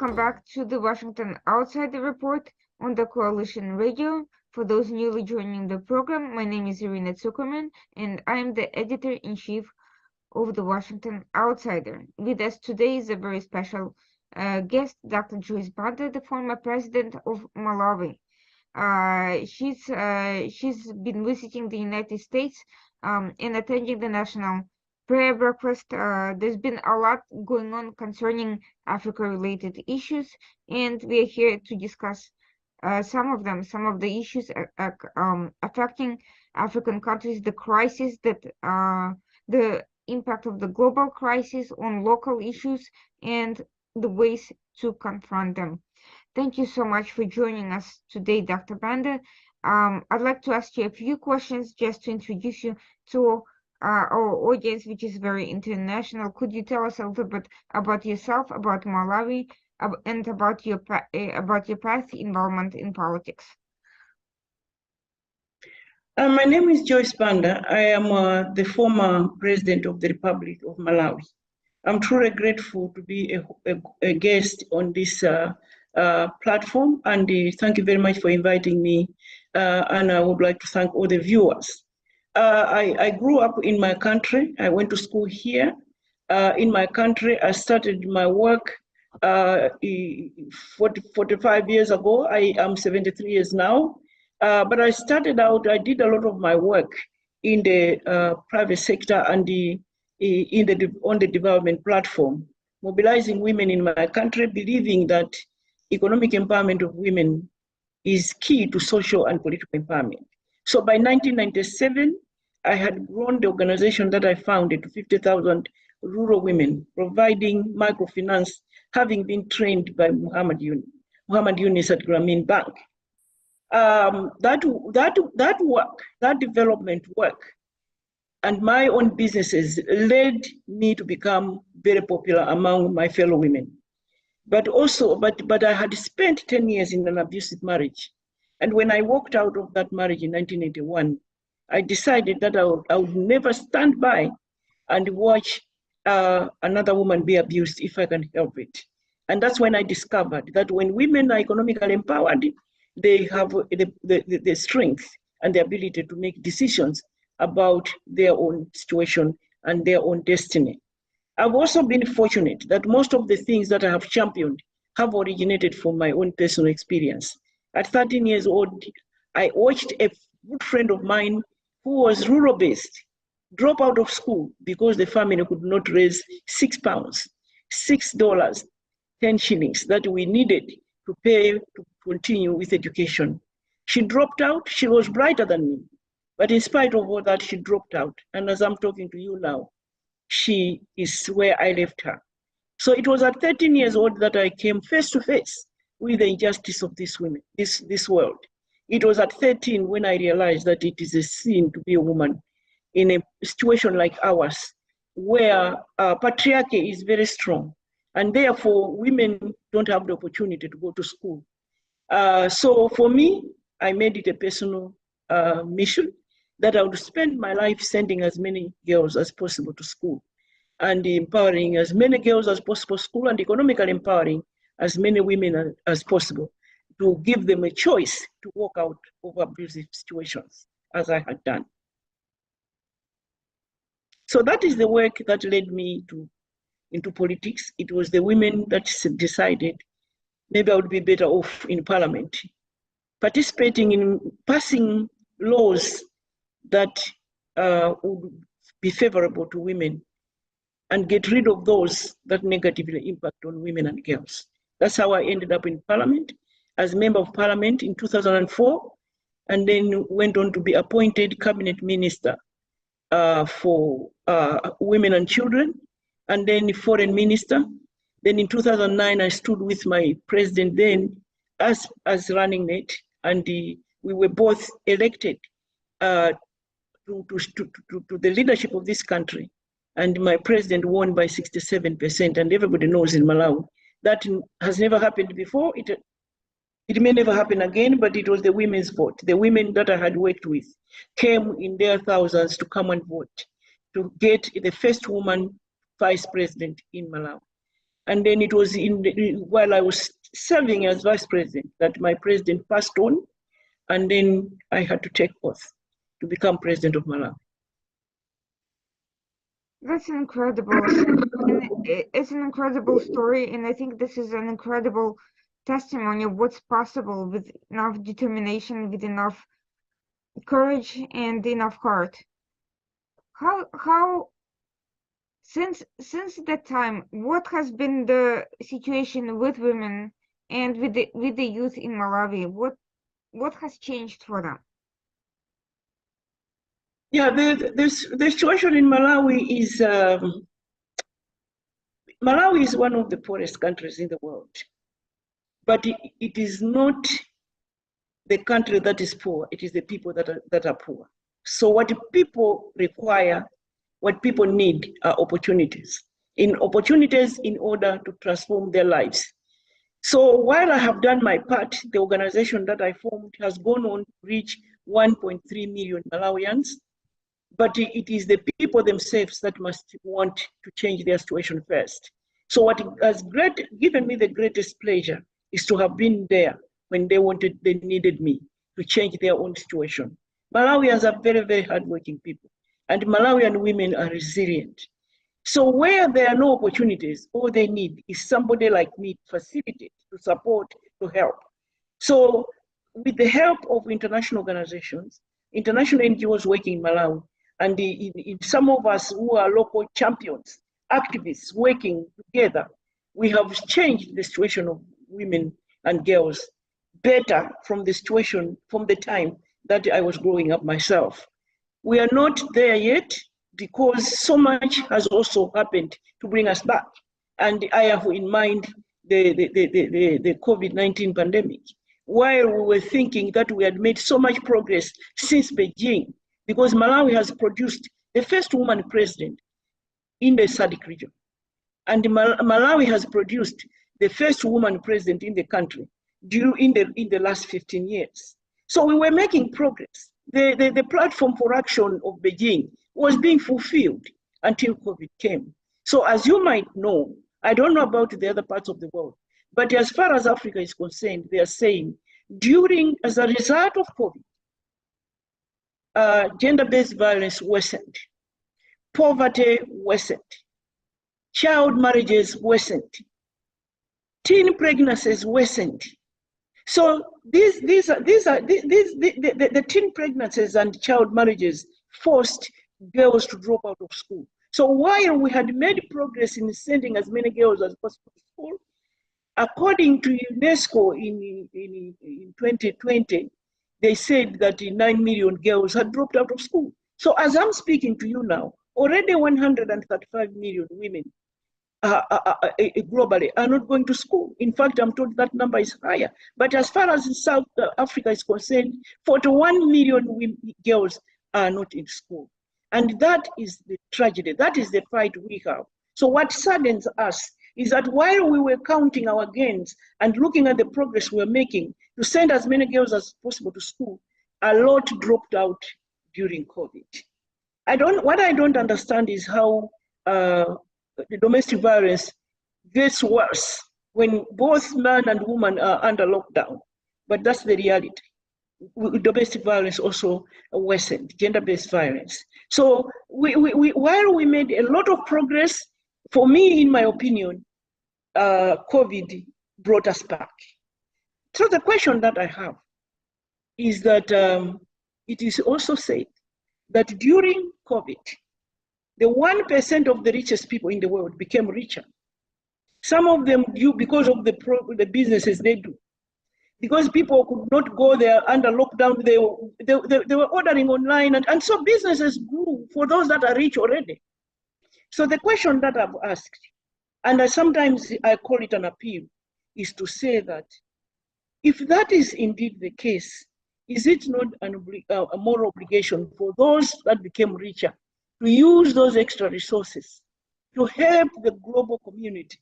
welcome back to the Washington Outsider Report on the Coalition Radio. For those newly joining the program, my name is Irina Zuckerman, and I am the editor-in-chief of the Washington Outsider. With us today is a very special guest, Dr. Joyce Banda, the former president of Malawi. She's been visiting the United States and attending the National Prayer Breakfast. There's been a lot going on concerning Africa-related issues, and we are here to discuss some of them, some of the issues affecting African countries, the crisis that the impact of the global crisis on local issues, and the ways to confront them. Thank you so much for joining us today, Dr. Banda. I'd like to ask you a few questions just to introduce you to our audience, which is very international. Could you tell us a little bit about yourself, about Malawi, and about your path involvement in politics? My name is Joyce Banda. I am the former president of the Republic of Malawi. I'm truly grateful to be a guest on this platform, and thank you very much for inviting me. And I would like to thank all the viewers. I grew up in my country. I went to school here. In my country, I started my work 45 years ago. I am 73 years now. But I started out, I did a lot of my work in the private sector and on the development platform, mobilizing women in my country, believing that economic empowerment of women is key to social and political empowerment. So by 1997, I had grown the organization that I founded to 50,000 rural women, providing microfinance, having been trained by Muhammad Yunus at Grameen Bank. That development work and my own businesses led me to become very popular among my fellow women. But I had spent 10 years in an abusive marriage. And when I walked out of that marriage in 1981, I decided that I would never stand by and watch another woman be abused if I can help it. And that's when I discovered that when women are economically empowered, they have the strength and the ability to make decisions about their own situation and their own destiny. I've also been fortunate that most of the things that I have championed have originated from my own personal experience. At 13 years old, I watched a good friend of mine who was rural-based drop out of school because the family could not raise £6, $6, 10 shillings that we needed to pay to continue with education. She dropped out. She was brighter than me. But in spite of all that, she dropped out. And as I'm talking to you now, she is where I left her. So it was at 13 years old that I came face to face with the injustice of this world. It was at 13 when I realized that it is a sin to be a woman in a situation like ours, where patriarchy is very strong, and therefore women don't have the opportunity to go to school. So for me, I made it a personal mission that I would spend my life sending as many girls as possible to school and empowering as many girls as possible to school and economically empowering as many women as possible to give them a choice to walk out of abusive situations as I had done. So that is the work that led me into politics. It was the women that decided maybe I would be better off in parliament, participating in passing laws that would be favorable to women and get rid of those that negatively impact on women and girls. That's how I ended up in parliament as member of parliament in 2004, and then went on to be appointed cabinet minister for women and children, and then foreign minister. Then in 2009, I stood with my president then as running mate, and we were both elected to the leadership of this country. And my president won by 67%, and everybody knows in Malawi that has never happened before. It may never happen again, but it was the women's vote. The women that I had worked with came in their thousands to come and vote to get the first woman vice president in Malawi. And then it was while I was serving as vice president that my president passed on, and then I had to take oath to become president of Malawi. That's incredible. And it's an incredible story, and I think this is an incredible testimony of what's possible with enough determination, with enough courage, and enough heart. How since that time, what has been the situation with women and with the youth in Malawi? What has changed for them? Yeah, the situation in Malawi is one of the poorest countries in the world, but it is not the country that is poor, it is the people that are poor. So what people require, what people need are opportunities in order to transform their lives. So while I have done my part, the organization that I formed has gone on to reach 1.3 million Malawians, but it is the people themselves that must want to change their situation first. So what has given me the greatest pleasure is to have been there when they needed me to change their own situation. Malawians are very, very hardworking people, and Malawian women are resilient. So where there are no opportunities, all they need is somebody like me to facilitate, to support, to help. So with the help of international organizations, international NGOs working in Malawi, and in some of us who are local champions, activists working together, we have changed the situation of women and girls better from the time that I was growing up myself. We are not there yet because so much has also happened to bring us back. And I have in mind the COVID-19 pandemic, while we were thinking that we had made so much progress since Beijing, because Malawi has produced the first woman president in the SADC region. And Malawi has produced the first woman president in the country in the last 15 years. So we were making progress. The platform for action of Beijing was being fulfilled until COVID came. So as you might know, I don't know about the other parts of the world, but as far as Africa is concerned, they are saying as a result of COVID, gender-based violence worsened, poverty worsened, child marriages worsened, teen pregnancies worsened. So the teen pregnancies and child marriages forced girls to drop out of school. So while we had made progress in sending as many girls as possible to school, according to UNESCO in 2020, they said that 9 million girls had dropped out of school. So as I'm speaking to you now, already 135 million women globally are not going to school. In fact, I'm told that number is higher. But as far as South Africa is concerned, 41 million girls are not in school. And that is the tragedy. That is the fight we have. So what saddens us is that while we were counting our gains and looking at the progress we were making to send as many girls as possible to school, a lot dropped out during COVID. What I don't understand is how the domestic violence gets worse when both man and woman are under lockdown. But that's the reality. Domestic violence also worsened, gender-based violence. So while we made a lot of progress, for me, in my opinion, COVID brought us back. So the question that I have is that it is also said that during COVID, the 1% of the richest people in the world became richer. Some of them because of the businesses they do. Because people could not go there under lockdown, they were ordering online, and so businesses grew for those that are rich already. So the question that I've asked, and sometimes I call it an appeal, is to say that if that is indeed the case, is it not a moral obligation for those that became richer to use those extra resources to help the global community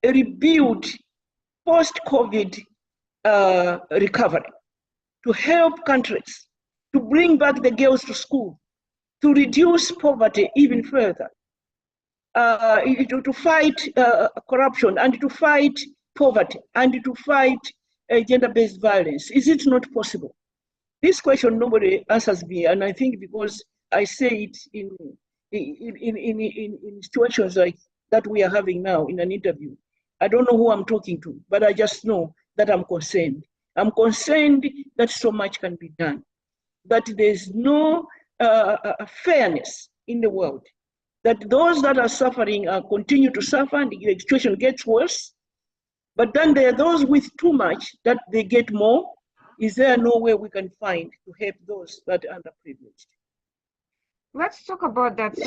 rebuild post-COVID recovery, to help countries, to bring back the girls to school, to reduce poverty even further? to fight corruption and to fight poverty and to fight gender-based violence? Is it not possible? This question nobody answers me, and I think because I say it in situations like that we are having now in an interview, I don't know who I'm talking to, but I just know that I'm concerned. I'm concerned that so much can be done, that there's no fairness in the world, that those that are suffering continue to suffer and the situation gets worse, but then there are those with too much that they get more. Is there no way we can find to help those that are underprivileged? Let's talk about that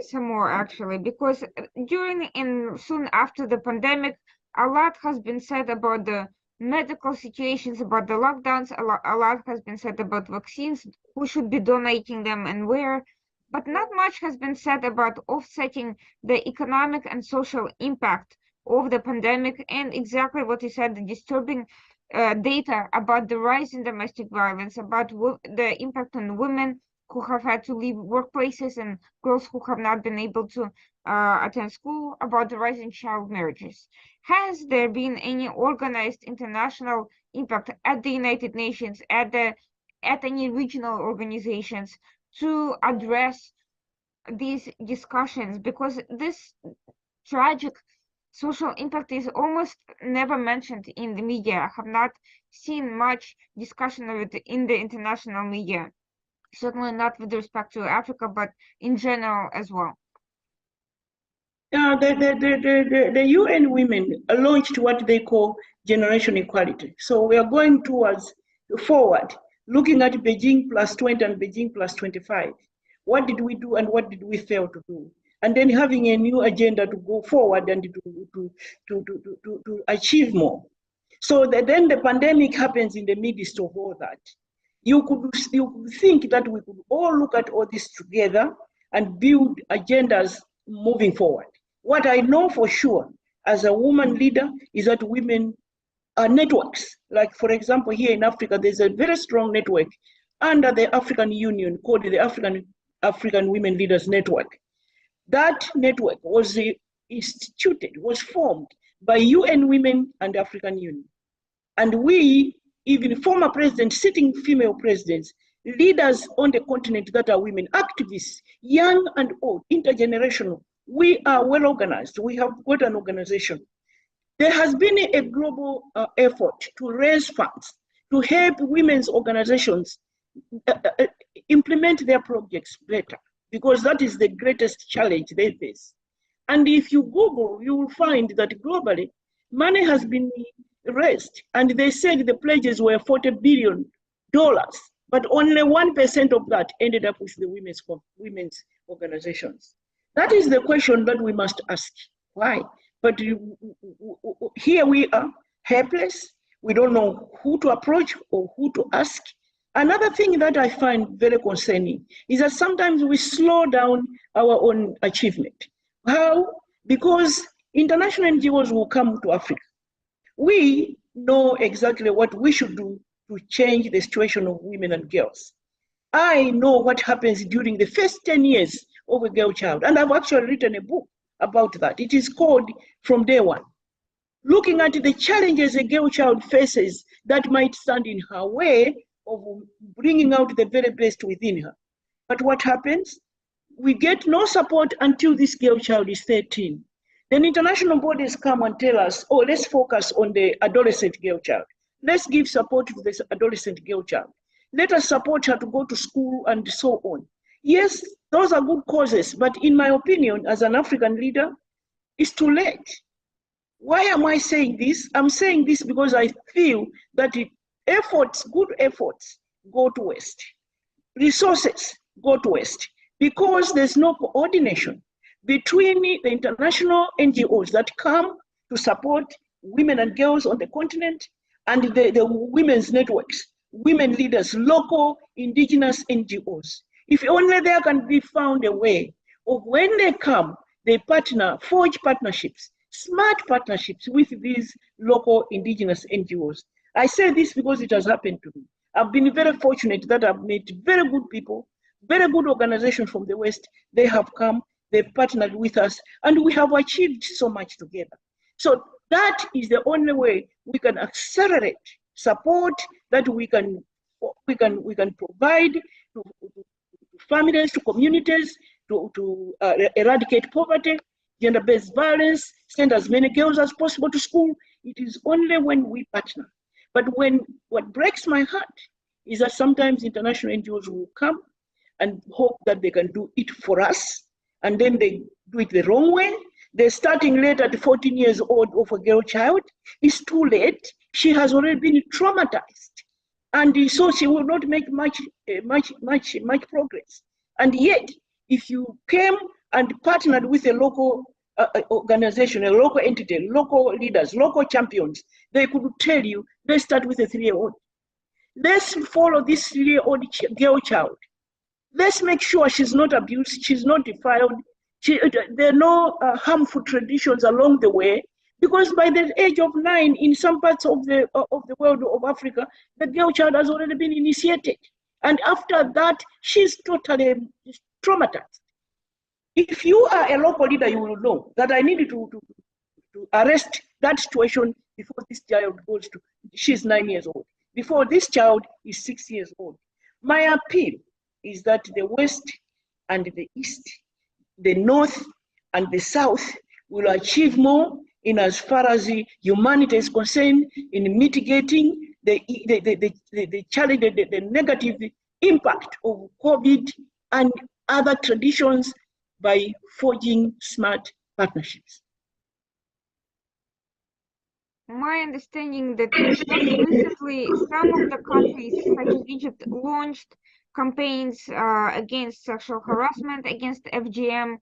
some more actually, because during and soon after the pandemic, a lot has been said about the medical situations, about the lockdowns. A lot has been said about vaccines, who should be donating them and where, but not much has been said about offsetting the economic and social impact of the pandemic, and exactly what you said, the disturbing data about the rise in domestic violence, about the impact on women who have had to leave workplaces and girls who have not been able to attend school, about the rise in child marriages. Has there been any organized international impact at the United Nations, at any regional organizations to address these discussions? Because this tragic social impact is almost never mentioned in the media. I have not seen much discussion of it in the international media. Certainly not with respect to Africa, but in general as well. The UN Women launched what they call generation equality. So we are going forward, looking at Beijing plus 20 and Beijing plus 25. What did we do and what did we fail to do? And then having a new agenda to go forward and to achieve more. So then the pandemic happens in the midst of all that. You could think that we could all look at all this together and build agendas moving forward. What I know for sure as a woman leader is that women are networks. Like, for example, here in Africa, there's a very strong network under the African Union called the African Women Leaders Network. That network was instituted, was formed by UN Women and African Union. And we, even former presidents, sitting female presidents, leaders on the continent that are women, activists, young and old, intergenerational, we are well organized. We have got an organization. There has been a global effort to raise funds to help women's organizations implement their projects better, because that is the greatest challenge they face. And if you Google, you will find that globally, money has been raised, and they said the pledges were $40 billion, but only 1% of that ended up with the women's organizations. That is the question that we must ask. Why? But here we are, helpless. We don't know who to approach or who to ask. Another thing that I find very concerning is that sometimes we slow down our own achievement. How? Because international NGOs will come to Africa. We know exactly what we should do to change the situation of women and girls. I know what happens during the first 10 years of a girl child, and I've actually written a book about that. It is called From Day One, looking at the challenges a girl child faces that might stand in her way of bringing out the very best within her. But what happens? We get no support until this girl child is 13. Then international bodies come and tell us, oh, let's focus on the adolescent girl child. Let's give support to this adolescent girl child. Let us support her to go to school and so on. Yes, those are good causes, but in my opinion, as an African leader, it's too late. Why am I saying this? I'm saying this because I feel that efforts, good efforts, go to waste. Resources go to waste because there's no coordination between the international NGOs that come to support women and girls on the continent and the women's networks, women leaders, local indigenous NGOs. If only there can be found a way of when they come, they partner, forge partnerships, smart partnerships with these local indigenous NGOs. I say this because it has happened to me. I've been very fortunate that I've met very good people, very good organizations from the West. They have come, they've partnered with us, and we have achieved so much together. So that is the only way we can accelerate support that we can provide to families, to communities, to eradicate poverty, gender-based violence, send as many girls as possible to school. It is only when we partner. But what breaks my heart is that sometimes international NGOs will come and hope that they can do it for us, and then they do it the wrong way. They're starting late at 14 years old of a girl child. It's too late. She has already been traumatized, and so she will not make much progress. And yet, if you came and partnered with a local organization, a local entity, local leaders, local champions, they could tell you, let's start with a 3-year-old. Let's follow this 3-year-old girl child. Let's make sure she's not abused, she's not defiled, there are no harmful traditions along the way, because by the age of 9, in some parts of the world of Africa, the girl child has already been initiated. And after that, she's totally traumatized. If you are a local leader, you will know that I need to arrest that situation before this child goes to, she's 9 years old, before this child is 6 years old. My appeal is that the West and the East, the North and the South will achieve more in as far as humanity is concerned, in mitigating the challenge, the negative impact of COVID and other traditions by forging smart partnerships. My understanding that just recently some of the countries, such as Egypt, launched campaigns against sexual harassment, against FGM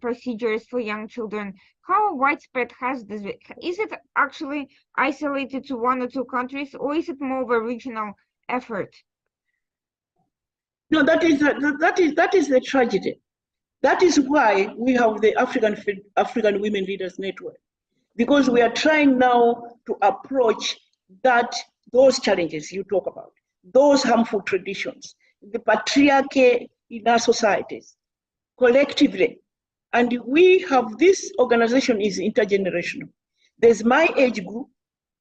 procedures for young children. How widespread has this been? Is it actually isolated to 1 or 2 countries, or is it more of a regional effort? No, that is the tragedy. That is why we have the African Women Leaders Network, because we are trying now to approach those challenges you talk about, those harmful traditions, the patriarchy in our societies, collectively. And we have, this organization is intergenerational. There's my age group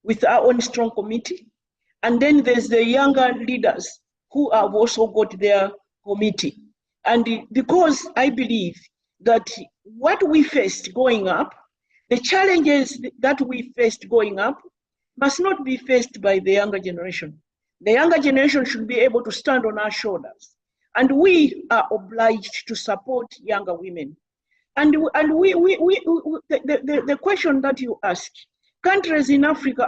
with our own strong committee, and then there's the younger leaders who have also got their committee. And because I believe that what we faced growing up, the challenges that we faced growing up must not be faced by the younger generation. The younger generation should be able to stand on our shoulders. And we are obliged to support younger women. And the question that you asked, countries in Africa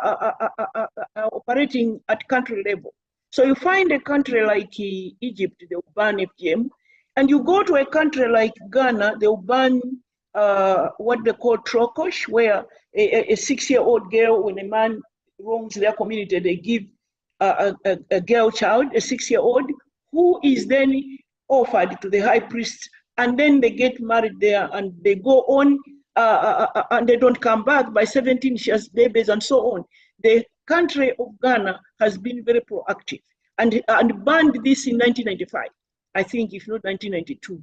are operating at country level. So you find a country like Egypt, they will ban FGM, and you go to a country like Ghana, they will ban what they call trokosh, where a 6-year-old girl, when a man wrongs their community, they give a girl child, a 6-year-old, who is then offered to the high priest, and then they get married there, and they go on, and they don't come back. By 17, she has babies, and so on. The country of Ghana has been very proactive and banned this in 1995, I think, if not 1992.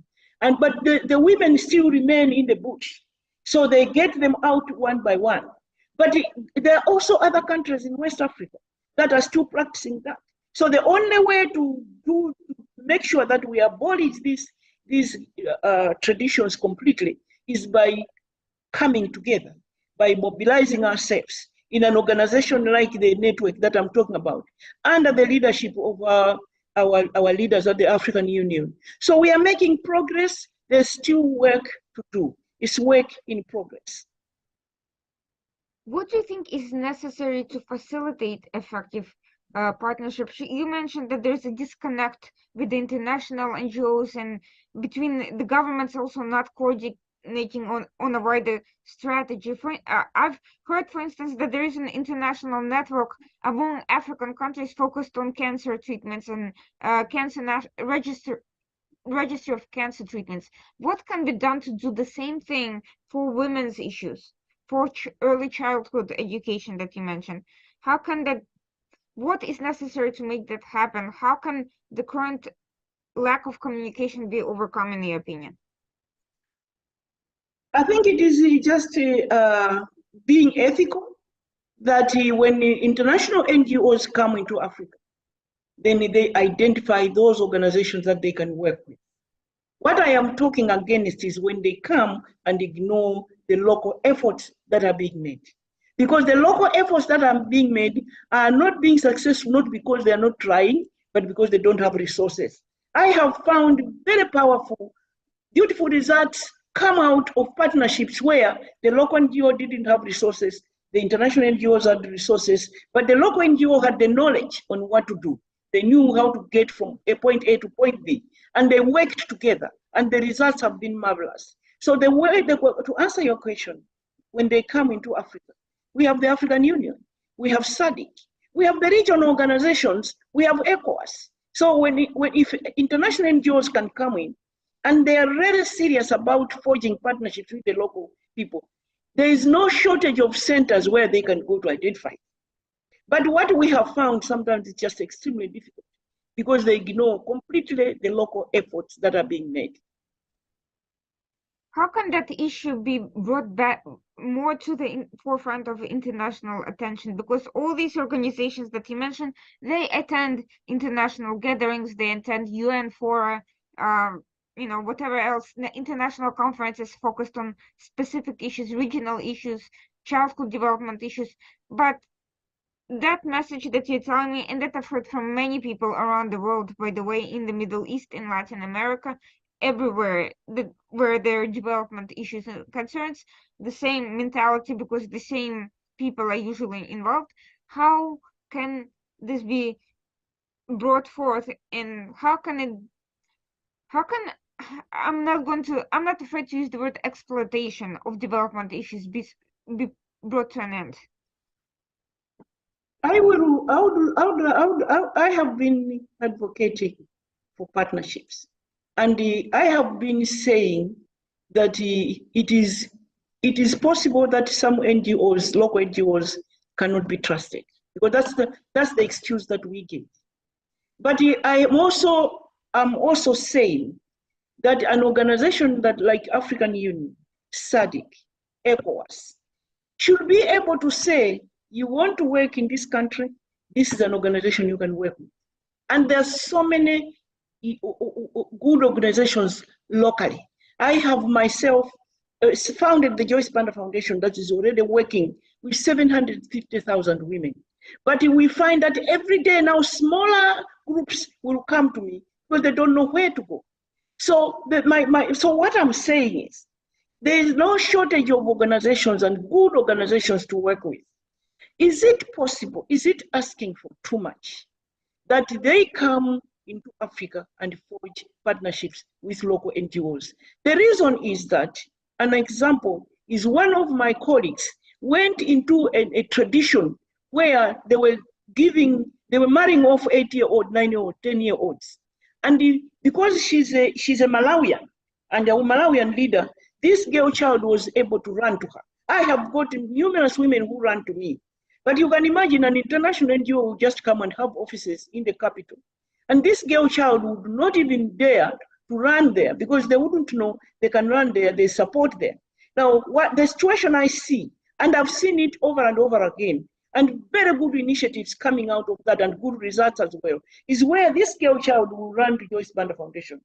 But the women still remain in the bush. So they get them out one by one. But there are also other countries in West Africa that are still practicing that. So the only way to make sure that we abolish these traditions completely is by coming together, by mobilizing ourselves in an organization like the network that I'm talking about, under the leadership of our leaders at the African Union. So we are making progress. There's still work to do. It's work in progress. What do you think is necessary to facilitate effective partnerships? You mentioned that there's a disconnect with the international NGOs and between the governments also not coordinating on a wider strategy. I've heard, for instance, that there is an international network among African countries focused on cancer treatments and registry of cancer treatments. What can be done to do the same thing for women's issues, for early childhood education that you mentioned? How can that, what is necessary to make that happen? How can the current lack of communication be overcome, in your opinion? I think it is just being ethical that when international NGOs come into Africa, then they identify those organizations that they can work with. What I am talking against is when they come and ignore the local efforts that are being made. Because the local efforts that are being made are not being successful, not because they are not trying, but because they don't have resources. I have found very powerful, beautiful results come out of partnerships where the local NGO didn't have resources, the international NGOs had the resources, but the local NGO had the knowledge on what to do. They knew how to get from a point A to point B, and they worked together, and the results have been marvelous. So the way they, to answer your question, when they come into Africa, we have the African Union, we have SADC, we have the regional organizations, we have ECOWAS. So if international NGOs can come in, and they are really serious about forging partnerships with the local people, there is no shortage of centers where they can go to identify. But what we have found sometimes is just extremely difficult because they ignore completely the local efforts that are being made. How can that issue be brought back more to the forefront of international attention? Because all these organizations that you mentioned, they attend international gatherings, they attend UN fora, whatever else, international conferences focused on specific issues, regional issues, childhood development issues. But that message that you're telling me, and that I've heard from many people around the world, by the way, in the Middle East, in Latin America, everywhere where there are development issues and concerns, the same mentality, because the same people are usually involved. How can this be brought forth, and how can I'm not afraid to use the word exploitation of development issues be brought to an end? I have been advocating for partnerships. And I have been saying that it is possible that some NGOs, local NGOs, cannot be trusted, because that's the excuse that we give. But I'm also saying that an organization that like African Union, SADC, ECOWAS, should be able to say, you want to work in this country, this is an organization you can work with. And there's so many good organizations locally. I have myself founded the Joyce Banda Foundation that is already working with 750,000 women. But we find that every day now smaller groups will come to me because they don't know where to go. So so what I'm saying is, there is no shortage of organizations and good organizations to work with. Is it possible, is it asking for too much, that they come into Africa and forge partnerships with local NGOs? The reason is that, an example is one of my colleagues went into a tradition where they were marrying off 8-year-old, 9-year-old, 10-year-olds. And because she's a Malawian and a Malawian leader, this girl child was able to run to her. I have got numerous women who run to me. But you can imagine an international NGO will just come and have offices in the capital. And this girl child would not even dare to run there because they wouldn't know they can run there, they support there. Now, what the situation I see, and I've seen it over and over again, and very good initiatives coming out of that and good results as well, is where this girl child will run to Joyce Banda Foundation.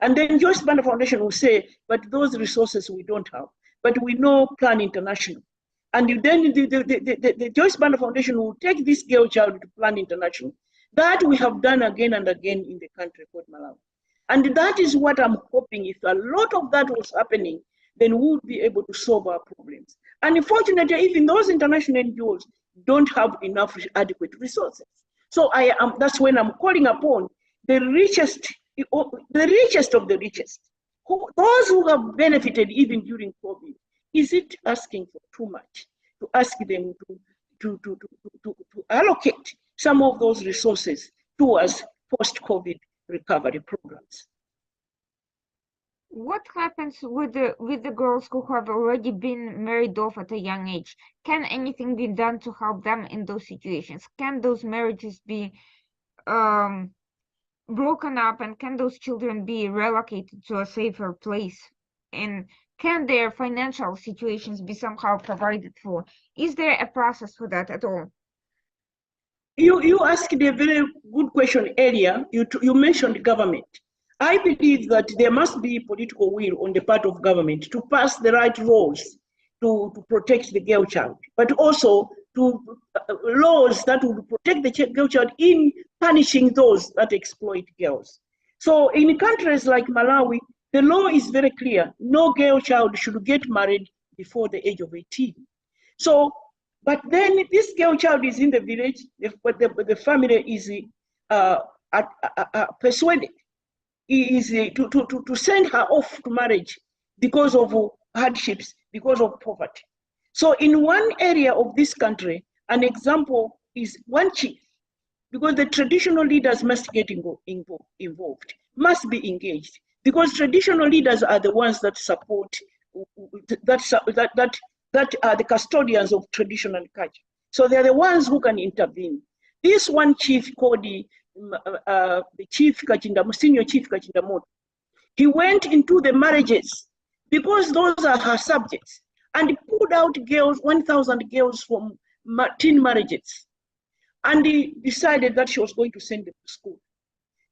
And then Joyce Banda Foundation will say, but those resources we don't have, but we know Plan International. And then the Joyce Banda Foundation will take this girl child to Plan International. That we have done again and again in the country called Malawi. And that is what I'm hoping, if a lot of that was happening, then we would be able to solve our problems. And unfortunately, even those international NGOs don't have enough adequate resources. So that's when I'm calling upon the richest of the richest, those who have benefited even during COVID. Is it asking for too much to ask them to allocate some of those resources towards post-COVID recovery programs? What happens with the girls who have already been married off at a young age? Can anything be done to help them in those situations? Can those marriages be broken up, and can those children be relocated to a safer place? And Can their financial situations be somehow provided for? Is there a process for that at all? You asked a very good question earlier. You mentioned government. I believe that there must be political will on the part of government to pass the right laws to protect the girl child, but also to laws that would protect the girl child in punishing those that exploit girls. So in countries like Malawi, the law is very clear. No girl child should get married before the age of 18. So, but then this girl child is in the village, the family is persuaded is to send her off to marriage because of hardships, because of poverty. So in one area of this country, an example is one chief, because the traditional leaders must get involved, must be engaged, because traditional leaders are the ones that support, that are the custodians of traditional culture. So they're the ones who can intervene. This one chief called the chief Kachinda, senior chief Kachindamoto, he went into the marriages because those are her subjects, and he pulled out girls, 1,000 girls from teen marriages, and he decided that she was going to send them to school.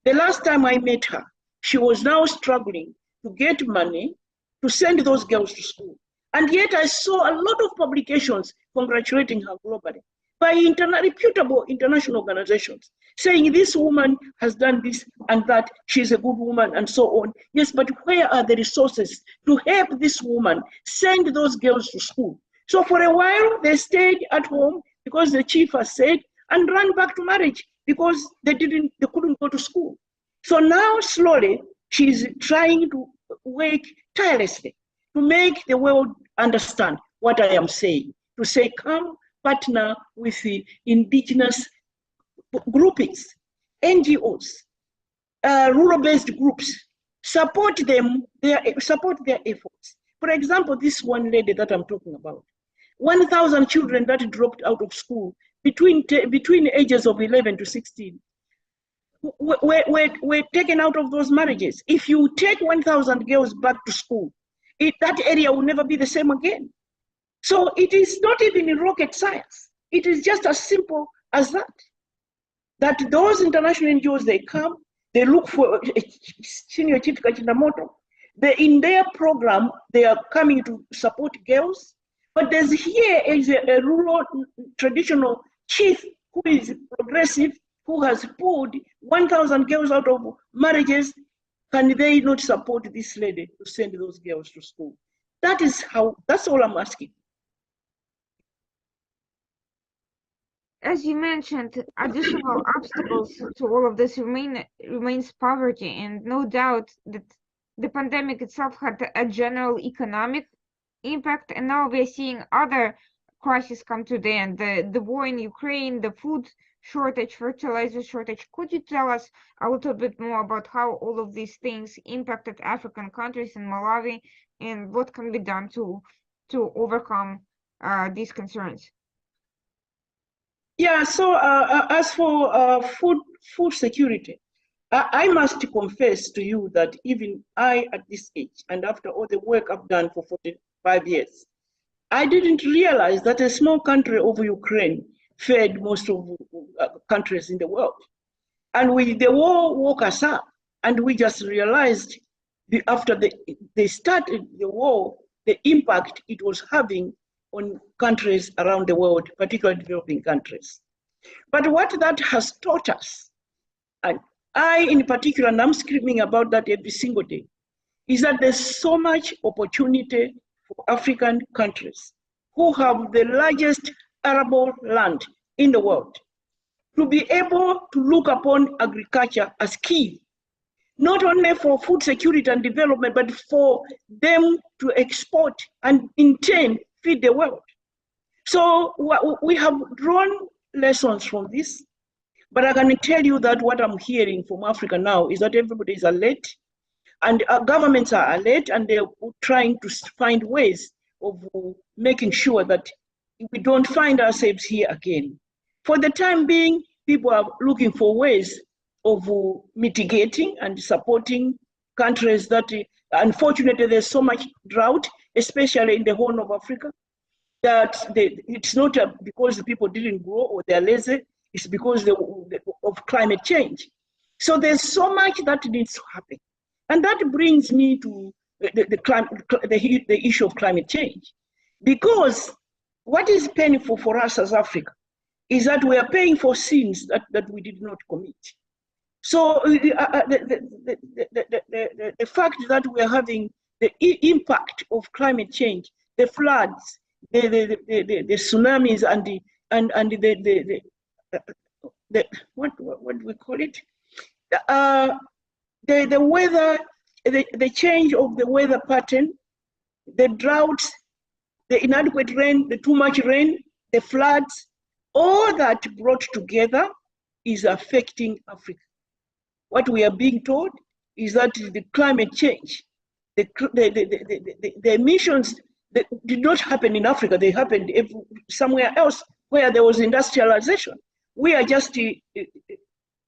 The last time I met her, she was now struggling to get money to send those girls to school. And yet I saw a lot of publications congratulating her globally by reputable international organizations, saying this woman has done this and that, she's a good woman and so on. Yes, but where are the resources to help this woman send those girls to school? So for a while, they stayed at home because the chief has said, and ran back to marriage because they couldn't go to school. So now slowly, she's trying to work tirelessly to make the world understand what I am saying, to say, come partner with the indigenous groupings, NGOs, rural-based groups, support them, support their efforts. For example, this one lady that I'm talking about, 1,000 children that dropped out of school between ages of 11 to 16 were taken out of those marriages. If you take 1,000 girls back to school, that area will never be the same again. So it is not even in rocket science. It is just as simple as that. That those international NGOs, they come, they look for Senior Chief Kachindamoto. In their program, they are coming to support girls. But there's here is a rural traditional chief who is progressive, who has pulled 1,000 girls out of marriages. Can they not support this lady to send those girls to school? That's all I'm asking. As you mentioned, additional obstacles to all of this remains poverty, and no doubt that the pandemic itself had a general economic impact, and now we're seeing other crises come to the end. The war in Ukraine, the food shortage, fertilizer shortage. Could you tell us a little bit more about how all of these things impacted African countries in Malawi, and what can be done to overcome these concerns? Yeah, so as for food security, I must confess to you that even I, at this age, and after all the work I've done for 45 years, I didn't realize that a small country of Ukraine fed most of countries in the world. And the war woke us up, and we just realized after they started the war, the impact it was having on countries around the world, particularly developing countries. But what that has taught us, and I in particular, and I'm screaming about that every single day, is that there's so much opportunity for African countries who have the largest arable land in the world to be able to look upon agriculture as key, not only for food security and development, but for them to export and in turn feed the world. So we have drawn lessons from this, but I can tell you that what I'm hearing from Africa now is that everybody is alert, and our governments are alert, and they're trying to find ways of making sure that we don't find ourselves here again. For the time being, people are looking for ways of mitigating and supporting countries that Unfortunately, there's so much drought, especially in the Horn of Africa, that it's not because the people didn't grow or they're lazy, it's because of climate change. So there's so much that needs to happen. And that brings me to the issue of climate change. Because what is painful for us as Africa is that we are paying for sins that we did not commit. So the fact that we are having the impact of climate change, the floods, the tsunamis, and the what do we call it? The weather, the change of the weather pattern, the droughts, the inadequate rain, the too much rain, the floods, all that brought together is affecting Africa. What we are being told is that the climate change, the emissions that did not happen in Africa, they happened somewhere else where there was industrialization. We are just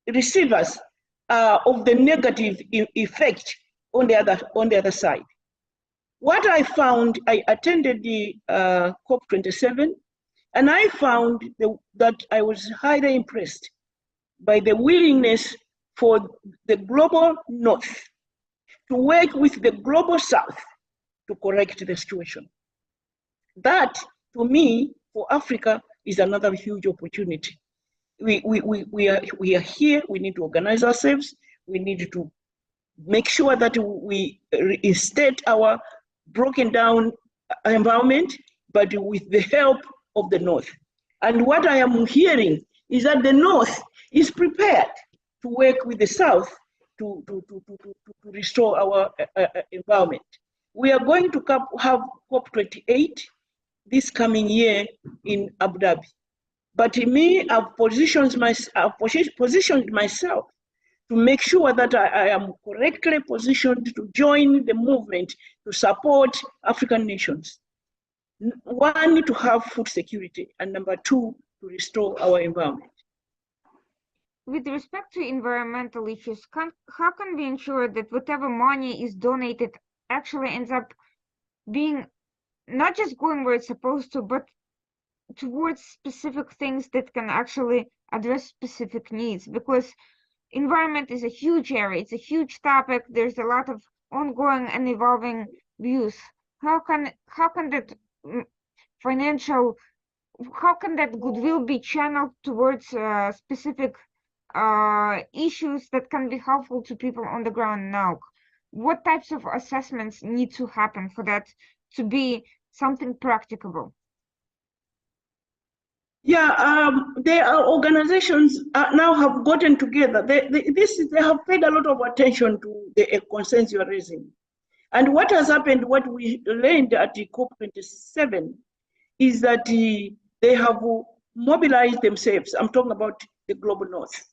receivers of the negative effect on the other side. What I found, I attended the COP27, and I found that I was highly impressed by the willingness for the global North to work with the global South to correct the situation. That, to me, for Africa, is another huge opportunity. We are here, we need to organize ourselves, we need to make sure that we reinstate our broken down environment, but with the help of the North. And what I am hearing is that the North is prepared to work with the South to restore our environment. We are going to have COP28 this coming year in Abu Dhabi. But me, I've positioned myself to make sure that I am correctly positioned to join the movement to support African nations. One, to have food security, and number two, to restore our environment. With respect to environmental issues, how can we ensure that whatever money is donated actually ends up being not just going where it's supposed to, but towards specific things that can actually address specific needs? Because environment is a huge area, it's a huge topic, there's a lot of ongoing and evolving views. How can that goodwill be channeled towards specific issues that can be helpful to people on the ground now? What types of assessments need to happen for that to be something practicable? Yeah, there are organizations now have gotten together. They have paid a lot of attention to the concerns you are raising. And what has happened, what we learned at the COP27, is that they have mobilized themselves. I'm talking about the Global North.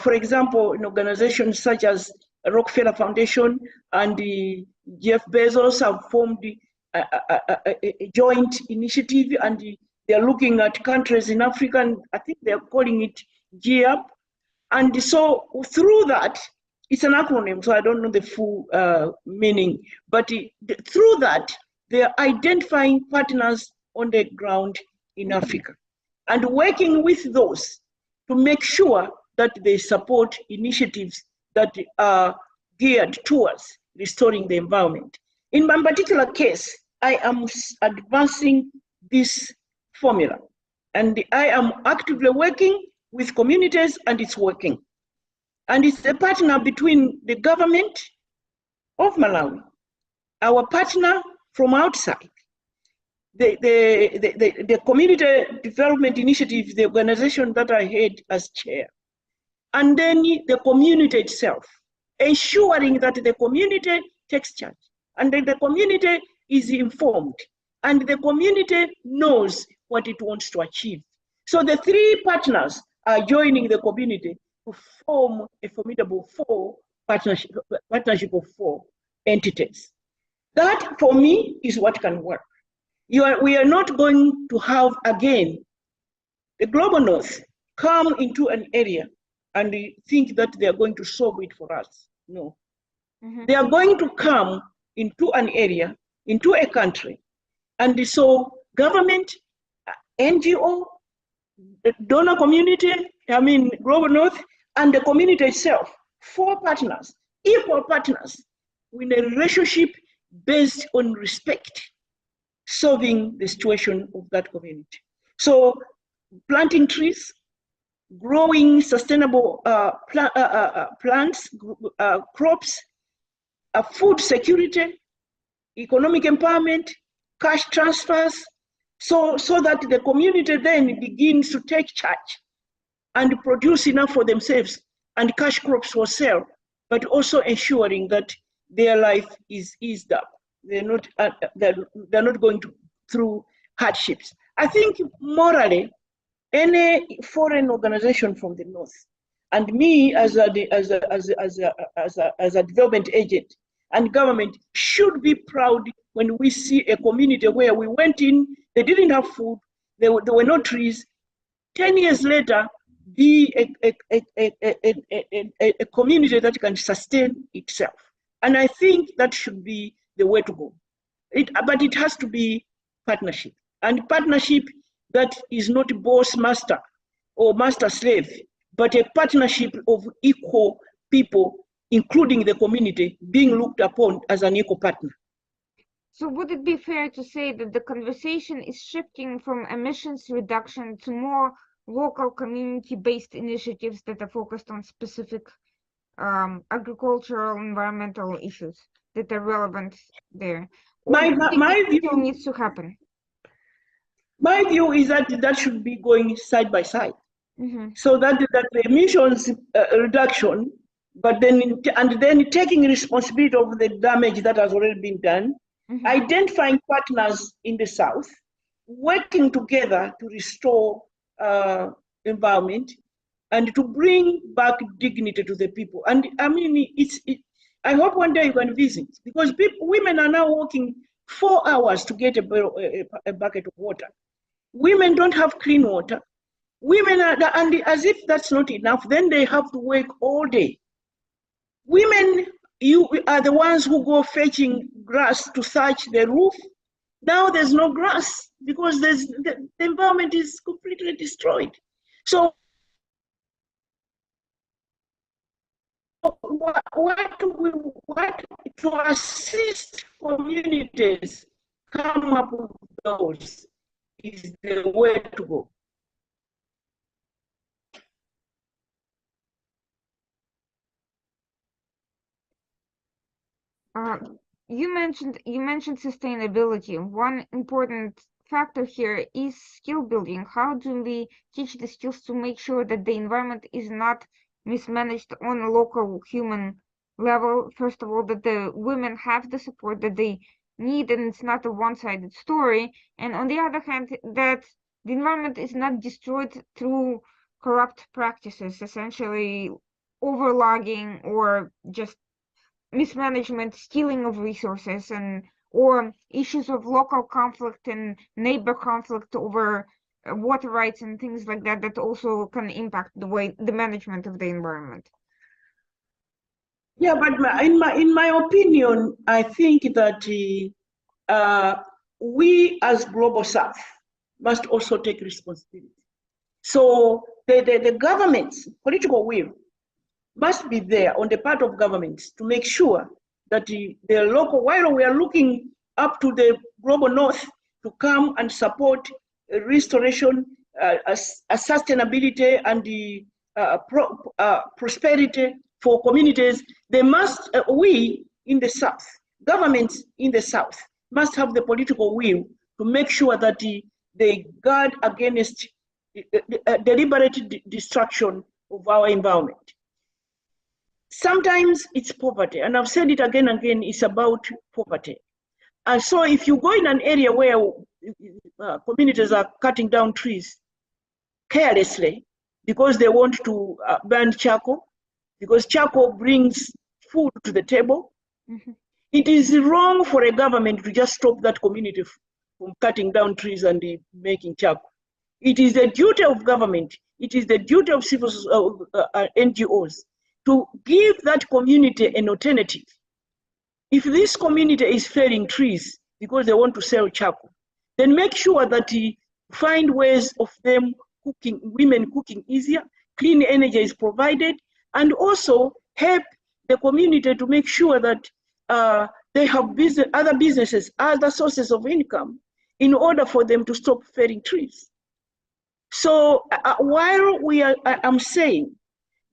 For example, in organizations such as Rockefeller Foundation and Jeff Bezos have formed a joint initiative, and they are looking at countries in Africa, and I think they are calling it GEAP. And so through that, it's an acronym, so I don't know the full meaning, but through that, they are identifying partners on the ground in Africa and working with those to make sure that they support initiatives that are geared towards restoring the environment. In my particular case, I am advancing this formula, and I am actively working with communities, and it's working. And it's a partner between the government of Malawi, our partner from outside, the Community Development Initiative, the organization that I had as chair, and then the community itself, ensuring that the community takes charge, and then the community is informed, and the community knows what it wants to achieve. So the three partners are joining the community to form a formidable partnership of four entities. That, for me, is what can work. We are not going to have, again, the Global North come into an area and think that they are going to solve it for us. No. They are going to come into an area, into a country. And so government, NGO, donor community, Global North, and the community itself, 4 partners, equal partners, with a relationship based on respect, solving the situation of that community. So planting trees, growing sustainable plants, crops, food security, economic empowerment, cash transfers, so that the community then begins to take charge and produce enough for themselves and cash crops for sale, but also ensuring that their life is eased up. They're not going through hardships. I think morally, any foreign organization from the North, and me as a development agent and government, should be proud when we see a community where we went in, they didn't have food, there were no trees. 10 years later, be a community that can sustain itself. And I think that should be the way to go. But it has to be partnership, and partnership that is not boss master or master slave, but a partnership of equal people, including the community, being looked upon as an equal partner. So would it be fair to say that the conversation is shifting from emissions reduction to more local community-based initiatives that are focused on specific agricultural, environmental issues that are relevant there? My view still needs to happen. My view is that should be going side by side, so that the emissions reduction, but then taking responsibility of the damage that has already been done, identifying partners in the South, working together to restore environment and to bring back dignity to the people. And I mean, I hope one day you can visit, because women are now walking 4 hours to get a bucket of water. Women don't have clean water. Women are, and as if that's not enough, then they have to work all day. Women, you are the ones who go fetching grass to thatch the roof. Now there's no grass because the environment is completely destroyed. So what to assist communities come up with those is the way to go. You mentioned sustainability. One important factor here is skill building. How do we teach the skills to make sure that the environment is not mismanaged on a local human level? First of all, that the women have the support that they need, and it's not a one-sided story. And on the other hand, that the environment is not destroyed through corrupt practices, essentially overlogging or just mismanagement, stealing of resources, or issues of local conflict and neighbor conflict over water rights and things like that, that also can impact the management of the environment. Yeah, but in my opinion, I think that we as Global South must also take responsibility. So the government's political will must be there on the part of governments to make sure that the local, while we are looking up to the Global North to come and support restoration, sustainability, and the prosperity for communities, they must, we in the South, governments in the South must have the political will to make sure that they guard against deliberate destruction of our environment. Sometimes it's poverty, and I've said it again and again, it's about poverty. And so if you go in an area where communities are cutting down trees carelessly because they want to burn charcoal, because charcoal brings food to the table, it is wrong for a government to just stop that community from cutting down trees and making charcoal. It is the duty of government, it is the duty of civil NGOs to give that community an alternative if this community is felling trees because they want to sell charcoal, then make sure that you find ways of them cooking, women cooking easier, clean energy is provided, and also help the community to make sure that they have other businesses, other sources of income in order for them to stop felling trees. So while I'm saying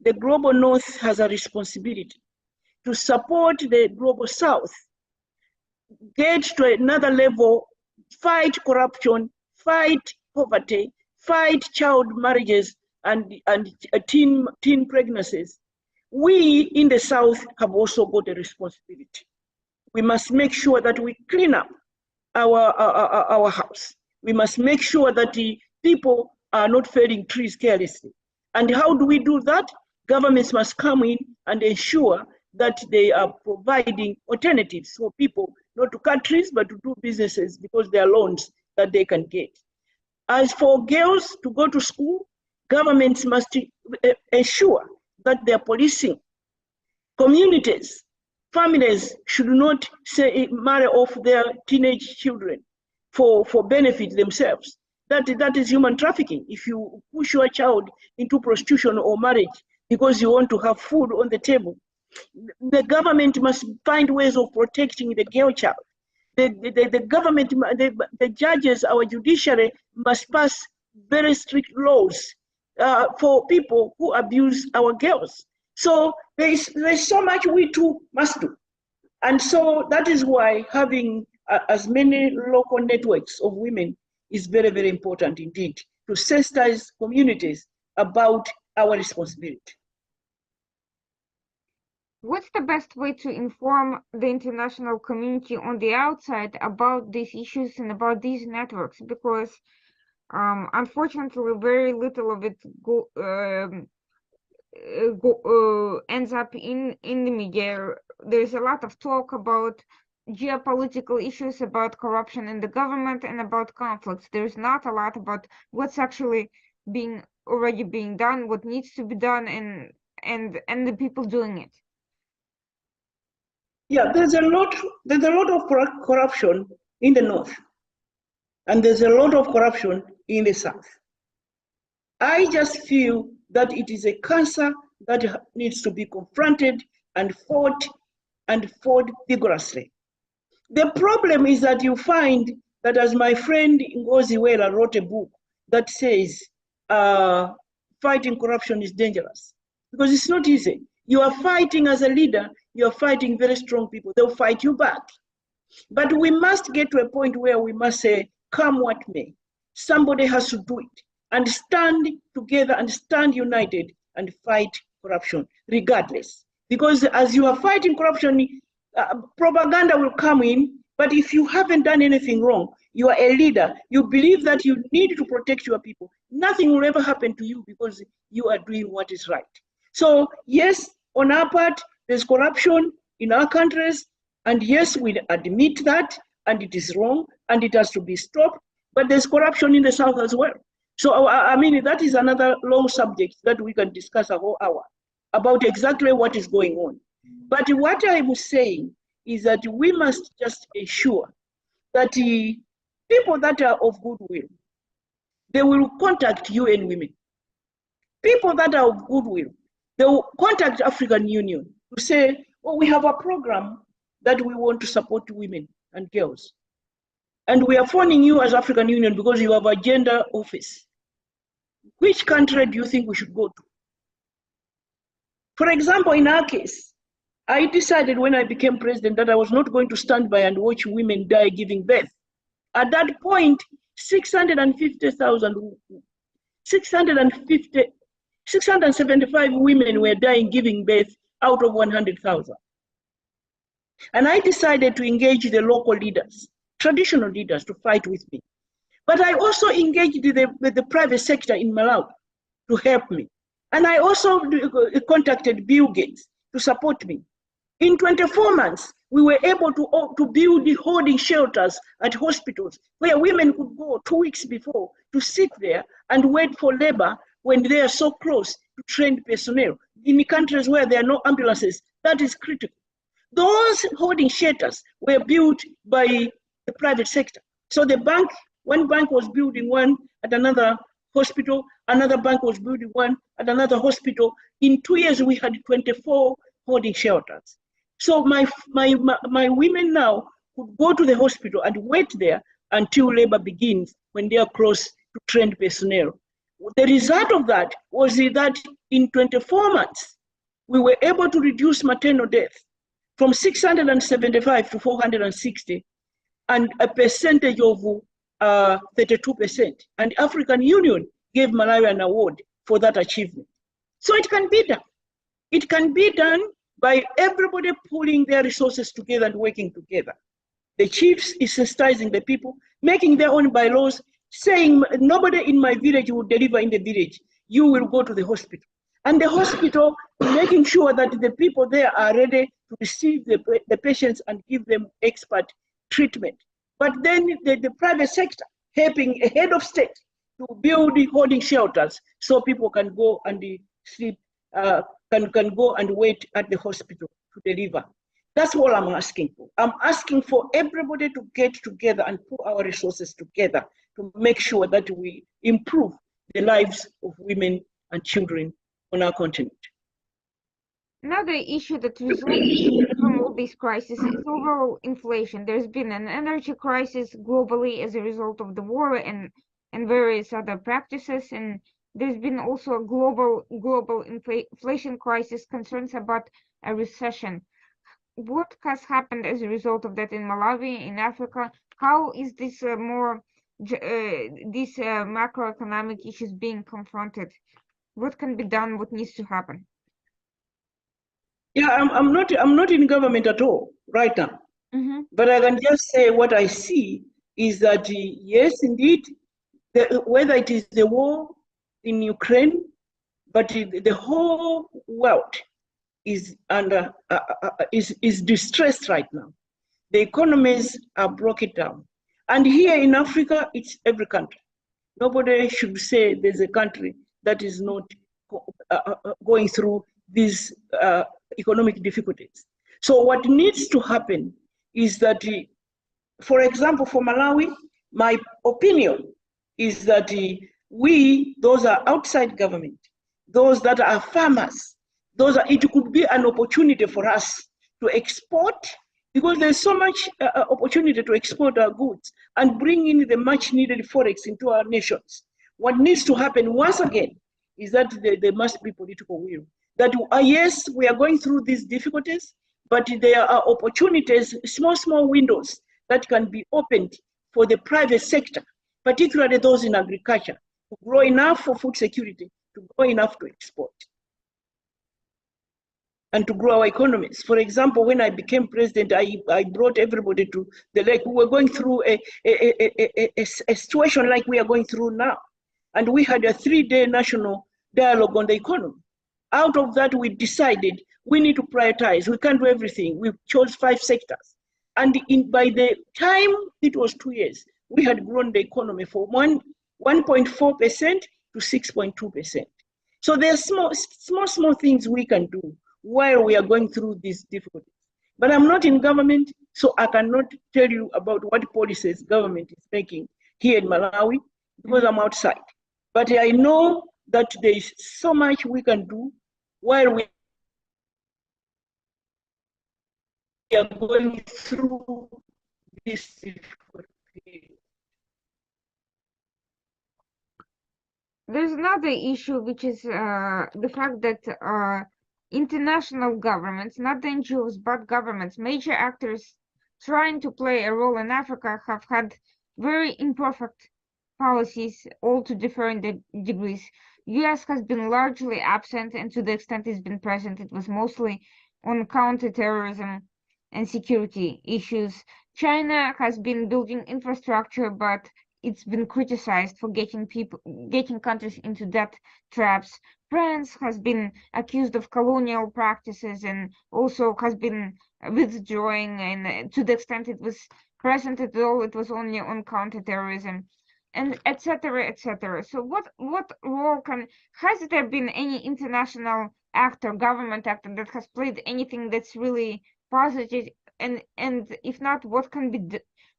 the global north has a responsibility to support the global south, get to another level, fight corruption, fight poverty, fight child marriages and teen pregnancies. We in the south have also got a responsibility. We must make sure that we clean up our house. We must make sure that the people are not felling trees carelessly. And how do we do that? Governments must come in and ensure that they are providing alternatives for people not to cut trees, but to do businesses because there are loans that they can get. As for girls to go to school, governments must ensure that they are policing. Communities, families should not say marry off their teenage children for benefit themselves. That is human trafficking. If you push your child into prostitution or marriage because you want to have food on the table, the government must find ways of protecting the girl child. The government, the judges, our judiciary must pass very strict laws for people who abuse our girls. So there's so much we too must do. And so that is why having as many local networks of women is very, very important indeed to sensitize communities about our responsibility. What's the best way to inform the international community on the outside about these issues and about these networks? Because unfortunately, very little of it ends up in the media. There's a lot of talk about geopolitical issues, about corruption in the government, and about conflicts. There's not a lot about what's actually already being done, what needs to be done, and the people doing it. Yeah, there's a lot of corruption in the north, and there's a lot of corruption in the south. I just feel that it is a cancer that needs to be confronted and fought vigorously. The problem is that you find that, as my friend Ngozi Wela wrote a book that says fighting corruption is dangerous because it's not easy. You are fighting as a leader, you are fighting very strong people. They'll fight you back. But we must get to a point where we must say, come what may. Somebody has to do it and stand together and stand united and fight corruption regardless. Because as you are fighting corruption, propaganda will come in, but if you haven't done anything wrong, you are a leader, you believe that you need to protect your people, nothing will ever happen to you because you are doing what is right. So yes, on our part, there's corruption in our countries, and yes, we admit that, and it is wrong, and it has to be stopped, but there's corruption in the south as well. So, I mean, that is another long subject that we can discuss a whole hour about exactly what is going on. But what I was saying is that we must just ensure that the people that are of goodwill, they will contact UN Women. People that are of goodwill, they will contact African Union to say, oh, we have a program that we want to support women and girls. And we are phoning you as African Union because you have a gender office. Which country do you think we should go to? For example, in our case, I decided when I became president that I was not going to stand by and watch women die giving birth. At that point, 675 women were dying giving birth out of 100,000. And I decided to engage the local leaders, traditional leaders, to fight with me. But I also engaged with the private sector in Malawi to help me. And I also contacted Bill Gates to support me. In 24 months, we were able to build the holding shelters at hospitals where women could go 2 weeks before to sit there and wait for labor when they are so close to trained personnel. In countries where there are no ambulances, that is critical. Those holding shelters were built by the private sector. So one bank was building one at another hospital, another bank was building one at another hospital. In 2 years, we had 24 holding shelters. So my women now could go to the hospital and wait there until labor begins when they are close to trained personnel. The result of that was that in 24 months, we were able to reduce maternal death from 675 to 460, and a percentage of 32%. And African Union gave Malawi an award for that achievement. So it can be done. It can be done by everybody pulling their resources together and working together. The chiefs is sensitizing the people, making their own bylaws, saying nobody in my village will deliver in the village. You will go to the hospital. And the hospital making sure that the people there are ready to receive the patients and give them expert treatment. But then the private sector helping a head of state to build holding shelters so people can go and sleep, can go and wait at the hospital to deliver. That's all I'm asking for. I'm asking for everybody to get together and put our resources together to make sure that we improve the lives of women and children on our continent. Another issue that results from all these crises is overall inflation. There's been an energy crisis globally as a result of the war and various other practices, and there's been also a global inflation crisis, concerns about a recession. What has happened as a result of that in Malawi, in Africa? How is this these macroeconomic issues being confronted? What can be done? What needs to happen? Yeah, I'm not in government at all right now. Mm-hmm. But I can just say what I see is that yes, indeed, whether it is the war in Ukraine, but the whole world is under is distressed right now. The economies are broken down, and here in Africa, it's every country. Nobody should say there's a country that is not going through these economic difficulties. So what needs to happen is that, for example, for Malawi, my opinion is that those are outside government, those that are farmers, it could be an opportunity for us to export, because there's so much opportunity to export our goods and bring in the much needed forex into our nations. What needs to happen once again is that there must be political will. That yes, we are going through these difficulties, but there are opportunities, small windows that can be opened for the private sector, particularly those in agriculture, to grow enough for food security, to grow enough to export, and to grow our economies. For example, when I became president, I brought everybody to the lake. We were going through a situation like we are going through now. And we had a 3-day national dialogue on the economy. Out of that, we decided we need to prioritize. We can't do everything. We chose 5 sectors. And by the time it was 2 years, we had grown the economy from 1.4% to 6.2%. So there are small things we can do while we are going through these difficulties. But I'm not in government, so I cannot tell you about what policies government is making here in Malawi, because I'm outside. But I know that there is so much we can do while we are going through this difficult period. There's another issue, which is the fact that international governments, not the NGOs, but governments, major actors trying to play a role in Africa, have had very imperfect policies, all to different degrees. US has been largely absent, and to the extent it's been present, it was mostly on counterterrorism and security issues. China has been building infrastructure, but it's been criticized for getting countries into debt traps. France has been accused of colonial practices and also has been withdrawing, and to the extent it was present at all, it was only on counterterrorism, and etc., etc. So what role has there been any international actor, government actor, that has played anything that's really positive, and if not, what can be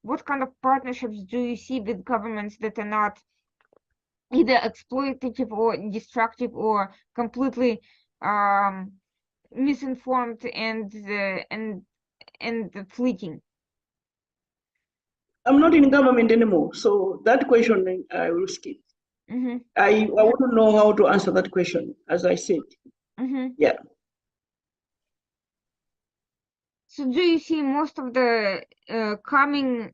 what kind of partnerships do you see with governments that are not either exploitative or destructive or completely um, misinformed and fleeting? I'm not in government anymore, so that question I will skip. Mm-hmm. I wouldn't know how to answer that question, as I said. Mm-hmm. Yeah. So do you see most of the coming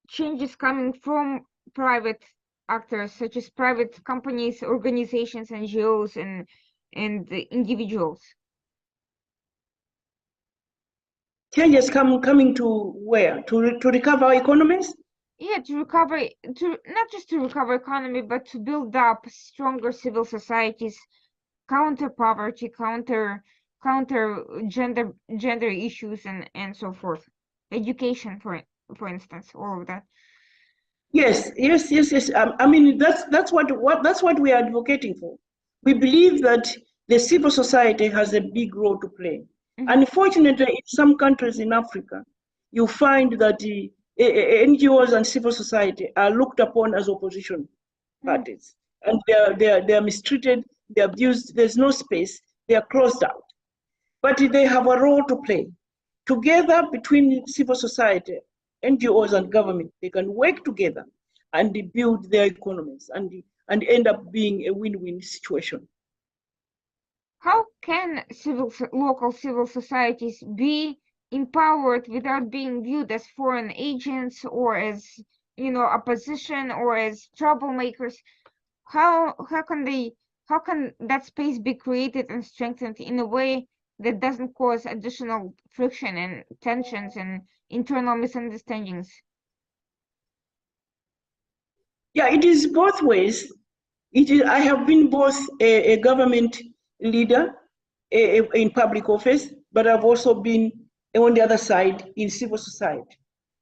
changes coming from private actors, such as private companies, organizations, NGOs, and individuals? Changes coming to where? To recover our economies? Yeah, to recover, to not just to recover economy, but to build up stronger civil societies, counter poverty, counter gender issues, and so forth. Education, for instance, all of that. Yes, yes, yes, yes. I mean, that's what we are advocating for. We believe that the civil society has a big role to play. Mm-hmm. Unfortunately, in some countries in Africa, you find that the NGOs and civil society are looked upon as opposition Mm-hmm. parties, and they are mistreated, they're abused. There's no space. They are closed out. But they have a role to play. Together between civil society, NGOs and government, they can work together and build their economies and end up being a win-win situation. How can local civil societies be empowered without being viewed as foreign agents or as, opposition or as troublemakers? How can that space be created and strengthened in a way that doesn't cause additional friction and tensions and internal misunderstandings? Yeah, it is both ways. I have been both a government leader in public office, but I've also been on the other side in civil society.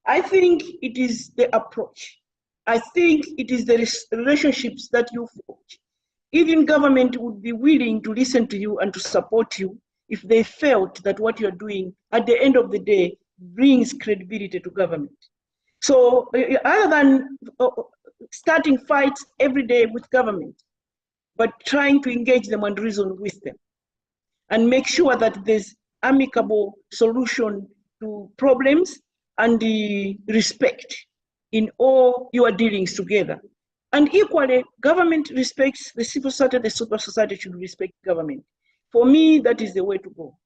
I think it is the approach. I think it is the relationships that you forge. Even government would be willing to listen to you and to support you if they felt that what you're doing at the end of the day brings credibility to government. So other than starting fights every day with government, but trying to engage them and reason with them and make sure that there's amicable solution to problems and the respect in all your dealings together. And equally, government respects the civil society, the civil society should respect government. For me, that is the way to go.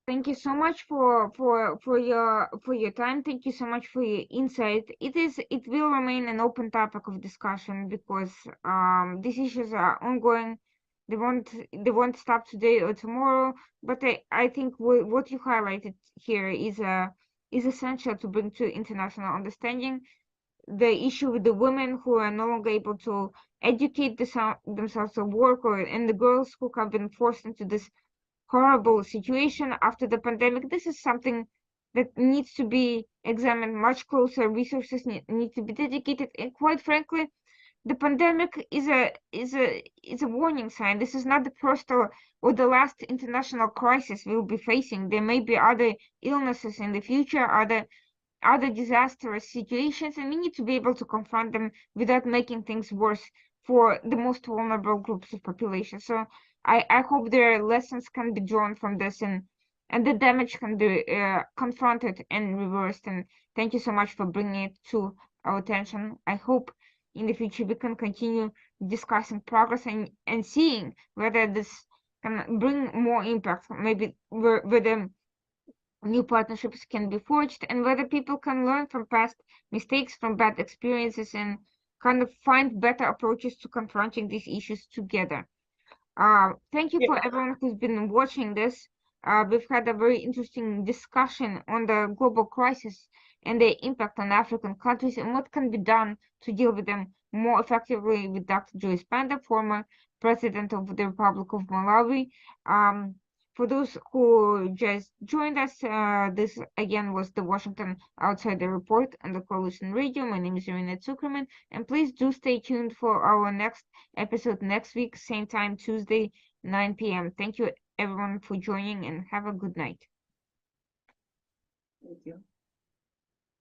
Thank you so much for your time. Thank you so much for your insight. It will remain an open topic of discussion because these issues are ongoing. They won't stop today or tomorrow. But I think what you highlighted here is essential to bring to international understanding. The issue with the women who are no longer able to educate themselves or work, and the girls who have been forced into this horrible situation after the pandemic. This is something that needs to be examined much closer. Resources need to be dedicated, and quite frankly, the pandemic is a warning sign. This is not the first or the last international crisis we'll be facing. There may be other illnesses in the future, other disastrous situations, and we need to be able to confront them without making things worse for the most vulnerable groups of population. So I hope their lessons can be drawn from this, and the damage can be confronted and reversed. And thank you so much for bringing it to our attention. I hope in the future we can continue discussing progress and seeing whether this can bring more impact, maybe whether new partnerships can be forged, and whether people can learn from past mistakes, from bad experiences, and kind of find better approaches to confronting these issues together. Thank you Yeah. for everyone who's been watching this. We've had a very interesting discussion on the global crisis and the impact on African countries and what can be done to deal with them more effectively with Dr. Joyce Banda, former president of the Republic of Malawi. For those who just joined us, this again was the Washington Outsider Report on the Coalition Radio. My name is Irina Zuckerman, and please do stay tuned for our next episode next week, same time, Tuesday, 9 p.m. Thank you everyone for joining, and have a good night. you.